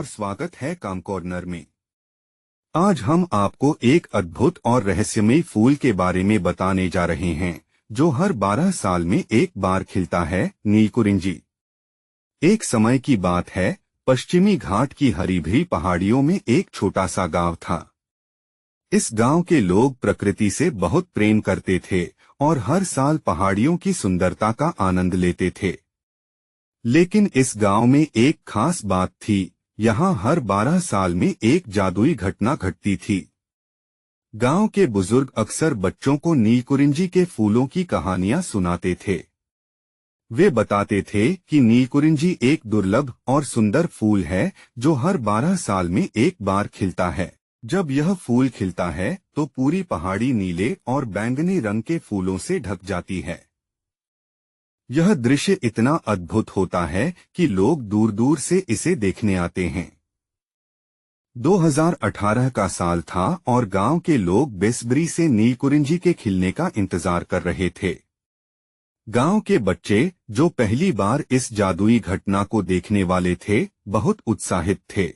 और स्वागत है काम कॉर्नर में। आज हम आपको एक अद्भुत और रहस्यमयी फूल के बारे में बताने जा रहे हैं जो हर 12 साल में एक बार खिलता है, नीलकुरिंजी। एक समय की बात है, पश्चिमी घाट की हरी भरी पहाड़ियों में एक छोटा सा गांव था। इस गांव के लोग प्रकृति से बहुत प्रेम करते थे और हर साल पहाड़ियों की सुंदरता का आनंद लेते थे। लेकिन इस गांव में एक खास बात थी, यहाँ हर 12 साल में एक जादुई घटना घटती थी। गांव के बुजुर्ग अक्सर बच्चों को नीलकुरिंजी के फूलों की कहानियां सुनाते थे। वे बताते थे कि नीलकुरिंजी एक दुर्लभ और सुंदर फूल है जो हर 12 साल में एक बार खिलता है। जब यह फूल खिलता है तो पूरी पहाड़ी नीले और बैंगनी रंग के फूलों से ढक जाती है। यह दृश्य इतना अद्भुत होता है कि लोग दूर दूर से इसे देखने आते हैं। 2018 का साल था और गांव के लोग बेसब्री से नीलकुरिंजी के खिलने का इंतजार कर रहे थे। गांव के बच्चे, जो पहली बार इस जादुई घटना को देखने वाले थे, बहुत उत्साहित थे।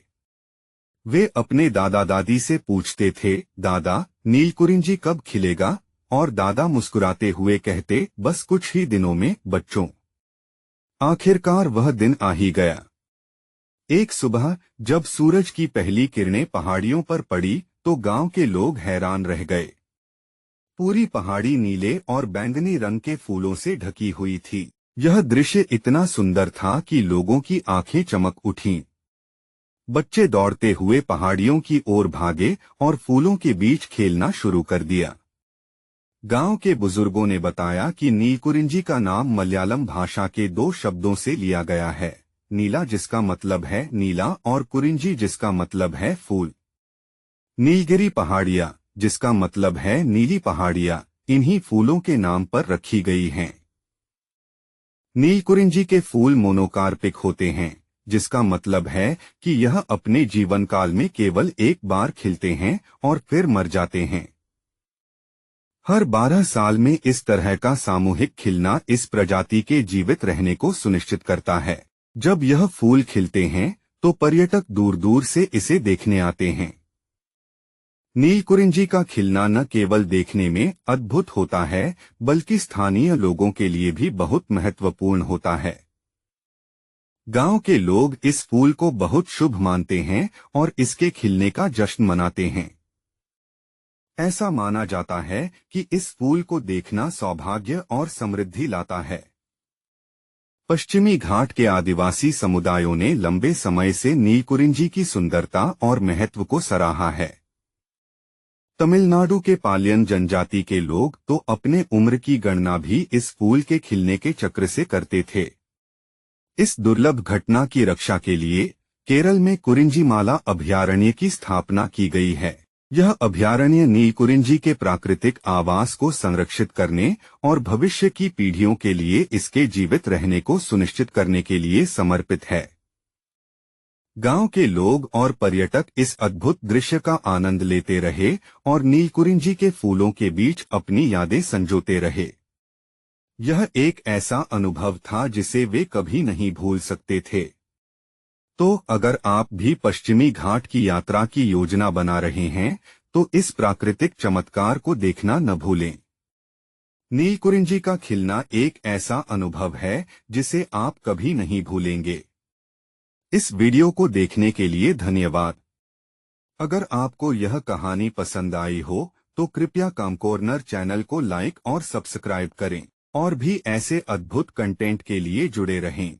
वे अपने दादा दादी से पूछते थे, दादा, नीलकुरिंजी कब खिलेगा? और दादा मुस्कुराते हुए कहते, बस कुछ ही दिनों में बच्चों। आखिरकार वह दिन आ ही गया। एक सुबह जब सूरज की पहली किरणें पहाड़ियों पर पड़ी तो गांव के लोग हैरान रह गए। पूरी पहाड़ी नीले और बैंगनी रंग के फूलों से ढकी हुई थी। यह दृश्य इतना सुंदर था कि लोगों की आंखें चमक उठीं। बच्चे दौड़ते हुए पहाड़ियों की ओर भागे और फूलों के बीच खेलना शुरू कर दिया। गांव के बुजुर्गों ने बताया कि नीलकुरिंजी का नाम मलयालम भाषा के 2 शब्दों से लिया गया है, नीला जिसका मतलब है नीला और कुरिंजी जिसका मतलब है फूल। नीलगिरी पहाड़ियां जिसका मतलब है नीली पहाड़ियां इन्हीं फूलों के नाम पर रखी गई हैं। नीलकुरिंजी के फूल मोनोकार्पिक होते हैं, जिसका मतलब है कि यह अपने जीवन काल में केवल एक बार खिलते हैं और फिर मर जाते हैं। हर 12 साल में इस तरह का सामूहिक खिलना इस प्रजाति के जीवित रहने को सुनिश्चित करता है। जब यह फूल खिलते हैं तो पर्यटक दूर दूर से इसे देखने आते हैं। नीलकुरिंजी का खिलना न केवल देखने में अद्भुत होता है, बल्कि स्थानीय लोगों के लिए भी बहुत महत्वपूर्ण होता है। गांव के लोग इस फूल को बहुत शुभ मानते हैं और इसके खिलने का जश्न मनाते हैं। ऐसा माना जाता है कि इस फूल को देखना सौभाग्य और समृद्धि लाता है। पश्चिमी घाट के आदिवासी समुदायों ने लंबे समय से नीलकुरिंजी की सुंदरता और महत्व को सराहा है। तमिलनाडु के पालियन जनजाति के लोग तो अपने उम्र की गणना भी इस फूल के खिलने के चक्र से करते थे। इस दुर्लभ घटना की रक्षा के लिए केरल में कुरिंजीमाला अभयारण्य की स्थापना की गई है। यह अभयारण्य नीलकुरिंजी के प्राकृतिक आवास को संरक्षित करने और भविष्य की पीढ़ियों के लिए इसके जीवित रहने को सुनिश्चित करने के लिए समर्पित है। गांव के लोग और पर्यटक इस अद्भुत दृश्य का आनंद लेते रहे और नीलकुरिंजी के फूलों के बीच अपनी यादें संजोते रहे। यह एक ऐसा अनुभव था जिसे वे कभी नहीं भूल सकते थे। तो अगर आप भी पश्चिमी घाट की यात्रा की योजना बना रहे हैं तो इस प्राकृतिक चमत्कार को देखना न भूलें। नीलकुरिंजी का खिलना एक ऐसा अनुभव है जिसे आप कभी नहीं भूलेंगे। इस वीडियो को देखने के लिए धन्यवाद। अगर आपको यह कहानी पसंद आई हो तो कृपया काम कॉर्नर चैनल को लाइक और सब्सक्राइब करें और भी ऐसे अद्भुत कंटेंट के लिए जुड़े रहें।